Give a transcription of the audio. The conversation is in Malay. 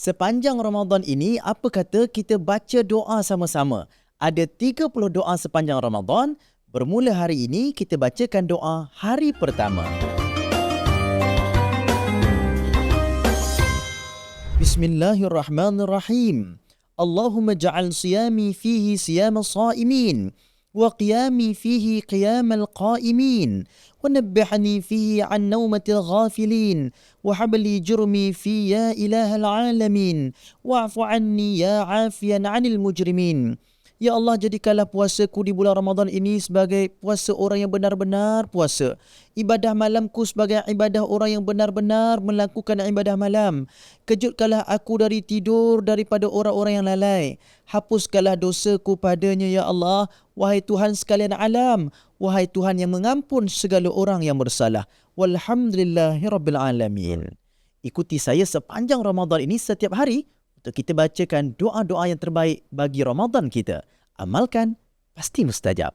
Sepanjang Ramadan ini, apa kata kita baca doa sama-sama? Ada 30 doa sepanjang Ramadan. Bermula hari ini, kita bacakan doa hari pertama. Bismillahirrahmanirrahim. Allahumma ja'al siyami fihi siyama sa'imin. وقيامي فيه قيام القائمين ونبحني فيه عن نومة الغافلين وهب لي جرمي فيه يا إله العالمين واعف عني يا عافيا عن المجرمين. Ya Allah, jadikanlah puasaku di bulan Ramadan ini sebagai puasa orang yang benar-benar puasa. Ibadah malamku sebagai ibadah orang yang benar-benar melakukan ibadah malam. Kejutkanlah aku dari tidur daripada orang-orang yang lalai. Hapuskanlah dosaku padanya, ya Allah. Wahai Tuhan sekalian alam. Wahai Tuhan yang mengampun segala orang yang bersalah. Walhamdulillahirrabbilalamin. Ikuti saya sepanjang Ramadan ini setiap hari untuk kita bacakan doa-doa yang terbaik bagi Ramadan kita. Amalkan, pasti mustajab.